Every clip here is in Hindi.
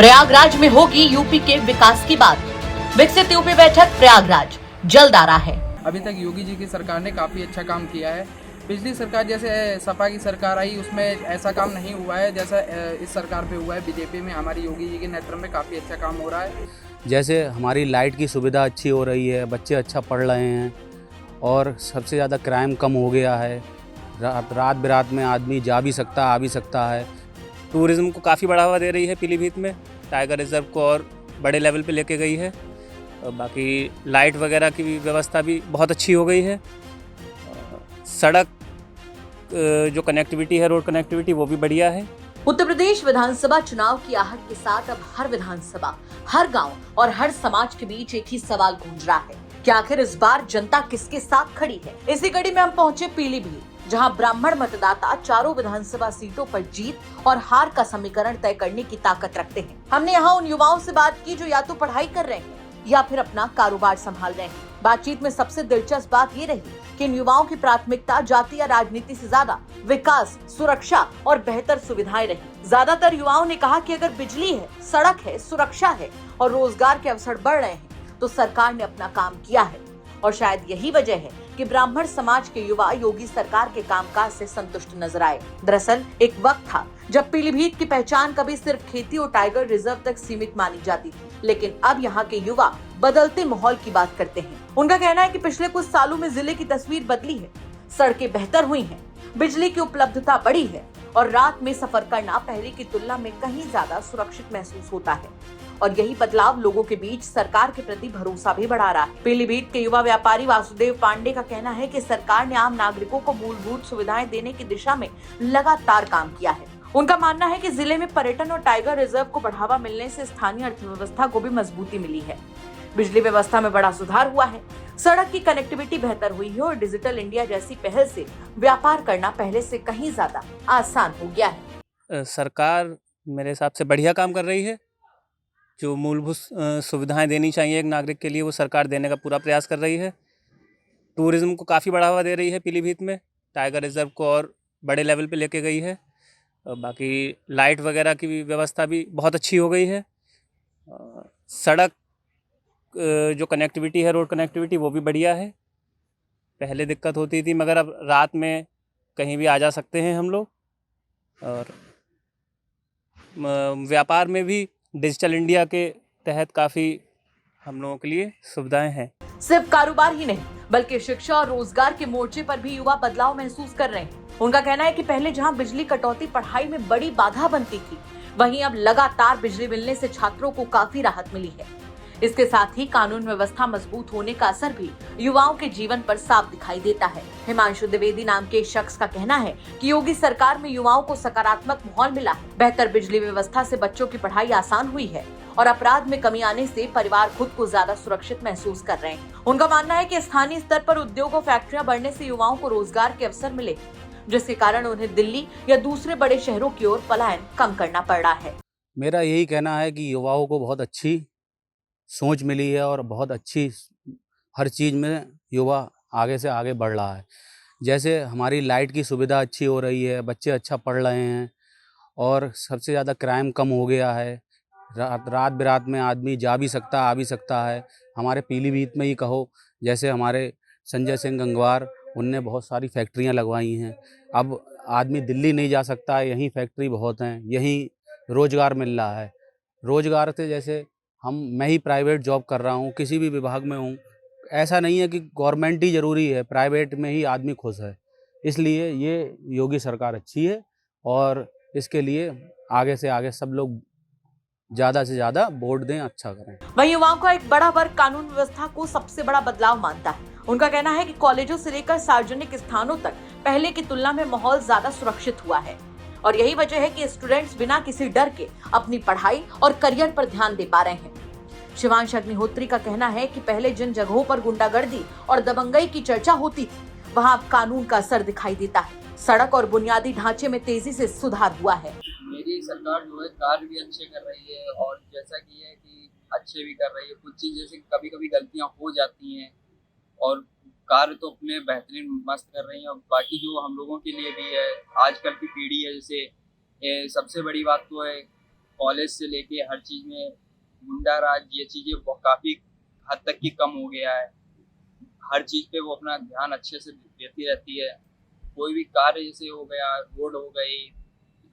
प्रयागराज में होगी यूपी के विकास की बात। विकसित यूपी बैठक प्रयागराज जल्द आ रहा है। अभी तक योगी जी की सरकार ने काफ़ी अच्छा काम किया है। पिछली सरकार जैसे सपा की सरकार आई उसमें ऐसा काम नहीं हुआ है जैसा इस सरकार पे हुआ है। बीजेपी में हमारी योगी जी के नेतृत्व में काफ़ी अच्छा काम हो रहा है। जैसे हमारी लाइट की सुविधा अच्छी हो रही है, बच्चे अच्छा पढ़ रहे हैं और सबसे ज़्यादा क्राइम कम हो गया है। रात बिरात में आदमी जा भी सकता आ भी सकता है। टूरिज़्म को काफ़ी बढ़ावा दे रही है पीलीभीत में। टाइगर रिजर्व को और बड़े लेवल पे लेके गई है। और बाकी लाइट वगैरह की भी व्यवस्था भी बहुत अच्छी हो गई है। सड़क जो कनेक्टिविटी है, रोड कनेक्टिविटी, वो भी बढ़िया है। उत्तर प्रदेश विधानसभा चुनाव की आहट के साथ अब हर विधानसभा, हर गांव और हर समाज के बीच एक ही सवाल गूंज रहा है कि आखिर इस बार जनता किसके साथ खड़ी है। इसी कड़ी में हम पहुंचे पीलीभीत, जहां ब्राह्मण मतदाता चारों विधानसभा सीटों पर जीत और हार का समीकरण तय करने की ताकत रखते हैं। हमने यहाँ उन युवाओं से बात की जो या तो पढ़ाई कर रहे हैं या फिर अपना कारोबार संभाल रहे हैं। बातचीत में सबसे दिलचस्प बात ये रही कि इन युवाओं की प्राथमिकता जाति या राजनीति से ज्यादा विकास, सुरक्षा और बेहतर सुविधाएं रही। ज्यादातर युवाओं ने कहा कि अगर बिजली है, सड़क है, सुरक्षा है और रोजगार के अवसर बढ़ रहे हैं तो सरकार ने अपना काम किया है। और शायद यही वजह है कि ब्राह्मण समाज के युवा योगी सरकार के कामकाज से संतुष्ट नजर आए। दरअसल एक वक्त था जब पीलीभीत की पहचान कभी सिर्फ खेती और टाइगर रिजर्व तक सीमित मानी जाती थी, लेकिन अब यहाँ के युवा बदलते माहौल की बात करते हैं। उनका कहना है कि पिछले कुछ सालों में जिले की तस्वीर बदली है, सड़कें बेहतर हुई हैं, बिजली की उपलब्धता बढ़ी है और रात में सफर करना पहले की तुलना में कहीं ज्यादा सुरक्षित महसूस होता है। और यही बदलाव लोगों के बीच सरकार के प्रति भरोसा भी बढ़ा रहा है। पीलीभीत के युवा व्यापारी वासुदेव पांडे का कहना है कि सरकार ने आम नागरिकों को मूलभूत सुविधाएं देने की दिशा में लगातार काम किया है। उनका मानना है कि जिले में पर्यटन और टाइगर रिजर्व को बढ़ावा मिलने से स्थानीय अर्थव्यवस्था को भी मजबूती मिली है। बिजली व्यवस्था में बड़ा सुधार हुआ है, सड़क की कनेक्टिविटी बेहतर हुई है और डिजिटल इंडिया जैसी पहल से व्यापार करना पहले से कहीं ज्यादा आसान हो गया है। सरकार मेरे हिसाब से बढ़िया काम कर रही है। जो मूलभूत सुविधाएं देनी चाहिए एक नागरिक के लिए, वो सरकार देने का पूरा प्रयास कर रही है। टूरिज़्म को काफ़ी बढ़ावा दे रही है पीलीभीत में। टाइगर रिजर्व को और बड़े लेवल पे लेके गई है। और बाकी लाइट वगैरह की भी व्यवस्था भी बहुत अच्छी हो गई है। सड़क जो कनेक्टिविटी है, रोड कनेक्टिविटी, वो भी बढ़िया है। पहले दिक्कत होती थी, मगर अब रात में कहीं भी आ जा सकते हैं हम लोग। और व्यापार में भी डिजिटल इंडिया के तहत काफ़ी हम लोगों के लिए सुविधाएं हैं। सिर्फ कारोबार ही नहीं बल्कि शिक्षा और रोजगार के मोर्चे पर भी युवा बदलाव महसूस कर रहे हैं। उनका कहना है कि पहले जहां बिजली कटौती पढ़ाई में बड़ी बाधा बनती थी, वहीं अब लगातार बिजली मिलने से छात्रों को काफी राहत मिली है। इसके साथ ही कानून व्यवस्था मजबूत होने का असर भी युवाओं के जीवन पर साफ दिखाई देता है। हिमांशु द्विवेदी नाम के शख्स का कहना है कि योगी सरकार में युवाओं को सकारात्मक माहौल मिला है। बेहतर बिजली व्यवस्था से बच्चों की पढ़ाई आसान हुई है और अपराध में कमी आने से परिवार खुद को ज्यादा सुरक्षित महसूस कर रहे हैं। उनका मानना है कि स्थानीय स्तर पर उद्योग और फैक्ट्रियां बढ़ने से युवाओं को रोजगार के अवसर मिले, जिसके कारण उन्हें दिल्ली या दूसरे बड़े शहरों की ओर पलायन कम करना पड़ रहा है। मेरा यही कहना है कि युवाओं को बहुत अच्छी सोच मिली है और बहुत अच्छी हर चीज़ में युवा आगे से आगे बढ़ रहा है। जैसे हमारी लाइट की सुविधा अच्छी हो रही है, बच्चे अच्छा पढ़ रहे हैं और सबसे ज़्यादा क्राइम कम हो गया है। रात बिरात में आदमी जा भी सकता आ भी सकता है। हमारे पीलीभीत में ही कहो, जैसे हमारे संजय सिंह गंगवार, उनने बहुत सारी फैक्ट्रियां लगवाई हैं। अब आदमी दिल्ली नहीं जा सकता है, यहीं फैक्ट्री बहुत हैं, यहीं रोज़गार मिल रहा है। रोज़गार से जैसे मैं ही प्राइवेट जॉब कर रहा हूँ, किसी भी विभाग में हूँ। ऐसा नहीं है कि गवर्नमेंट ही ज़रूरी है, प्राइवेट में ही आदमी खुश है। इसलिए ये योगी सरकार अच्छी है और इसके लिए आगे से आगे सब लोग ज़्यादा से ज़्यादा वोट दें, अच्छा करें। वहीं युवाओं का एक बड़ा वर्ग कानून व्यवस्था को सबसे बड़ा बदलाव मानता है। उनका कहना है कि कॉलेजों से लेकर सार्वजनिक स्थानों तक पहले की तुलना में माहौल ज्यादा सुरक्षित हुआ है और यही वजह है कि स्टूडेंट्स बिना किसी डर के अपनी पढ़ाई और करियर पर ध्यान दे पा रहे हैं। शिवांश अग्निहोत्री का कहना है कि पहले जिन जगहों पर गुंडागर्दी और दबंगई की चर्चा होती थी, वहां अब कानून का असर दिखाई देता है। सड़क और बुनियादी ढांचे में तेजी से सुधार हुआ है। मेरी सरकार जो है कार्य भी अच्छे कर रही है और जैसा कि है कि अच्छे भी कर रही है। कुछ चीज़ जैसे कभी कभी गलतियां हो जाती हैं और कार्य तो अपने बेहतरीन मस्त कर रही हैं। और बाकी जो हम लोगों के लिए भी है, आजकल की पीढ़ी है, जैसे सबसे बड़ी बात तो है कॉलेज से लेके हर चीज़ में गुंडा राज, ये चीज़ें काफ़ी हद तक की कम हो गया है। हर चीज़ पे वो अपना ध्यान अच्छे से देती रहती है। कोई भी कार्य जैसे हो गया, रोड हो गई,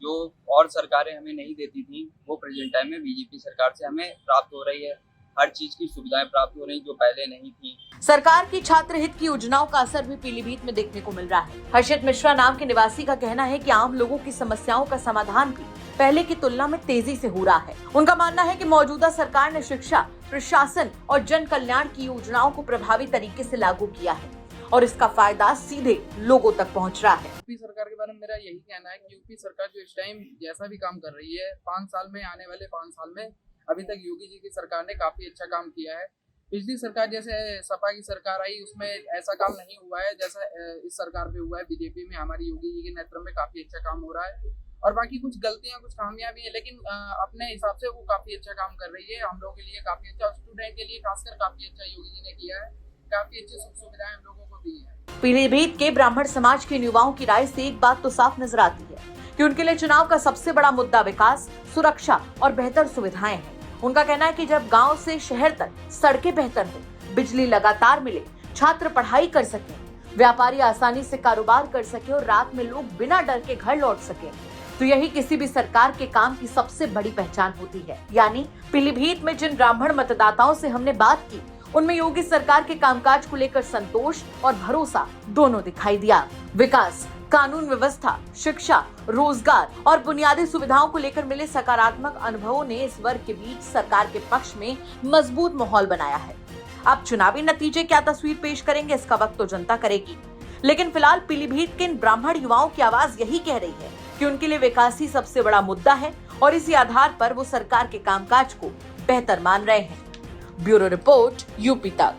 जो और सरकारें हमें नहीं देती थी, वो प्रेजेंट टाइम में बीजेपी सरकार से हमें प्राप्त हो रही है। हर चीज़ की सुविधाएं प्राप्त हो रही जो पहले नहीं थी। सरकार की छात्र हित की योजनाओं का असर भी पीलीभीत में देखने को मिल रहा है। हर्षित मिश्रा नाम के निवासी का कहना है कि आम लोगों की समस्याओं का समाधान भी पहले की तुलना में तेजी से हो रहा है। उनका मानना है कि मौजूदा सरकार ने शिक्षा, प्रशासन और जन कल्याण की योजनाओं को प्रभावी तरीके से लागू किया है और इसका फायदा सीधे लोगों तक पहुंच रहा है। यूपी सरकार के बारे में मेरा यही कहना है कि यूपी सरकार जो इस टाइम जैसा भी काम कर रही है, 5 साल में, आने वाले 5 साल में अभी तक योगी जी की सरकार ने काफी अच्छा काम किया है। पिछली सरकार जैसे सपा की सरकार आई, उसमें ऐसा काम नहीं हुआ है जैसा इस सरकार पे हुआ है। बीजेपी में हमारी योगी जी के नेतृत्व में काफी अच्छा काम हो रहा है और बाकी कुछ गलतियां, कुछ खामियां भी है, लेकिन अपने हिसाब से वो काफी अच्छा काम कर रही है। हम लोगों के लिए काफी अच्छा, स्टूडेंट के लिए खासकर काफी अच्छा योगी जी ने किया है। काफी अच्छी सुख सुविधाएं हम लोगों को दी है। पीलीभीत के ब्राह्मण समाज के युवाओं की राय से एक बात तो साफ नजर आती है कि उनके लिए चुनाव का सबसे बड़ा मुद्दा विकास, सुरक्षा और बेहतर सुविधाएं हैं। उनका कहना है कि जब गांव से शहर तक सड़कें बेहतर हो, बिजली लगातार मिले, छात्र पढ़ाई कर सकें, व्यापारी आसानी से कारोबार कर सके और रात में लोग बिना डर के घर लौट सके, तो यही किसी भी सरकार के काम की सबसे बड़ी पहचान होती है। यानी पीलीभीत में जिन ब्राह्मण मतदाताओं से हमने बात की, उनमें योगी सरकार के कामकाज को लेकर संतोष और भरोसा दोनों दिखाई दिया। विकास, कानून व्यवस्था, शिक्षा, रोजगार और बुनियादी सुविधाओं को लेकर मिले सकारात्मक अनुभवों ने इस वर्ग के बीच सरकार के पक्ष में मजबूत माहौल बनाया है। अब चुनावी नतीजे क्या तस्वीर पेश करेंगे, इसका वक्त तो जनता करेगी, लेकिन फिलहाल पीलीभीत के इन ब्राह्मण युवाओं की आवाज यही कह रही है कि उनके लिए विकास ही सबसे बड़ा मुद्दा है और इसी आधार पर वो सरकार के कामकाज को बेहतर मान रहे हैं। ब्यूरो रिपोर्ट, यूपी तक।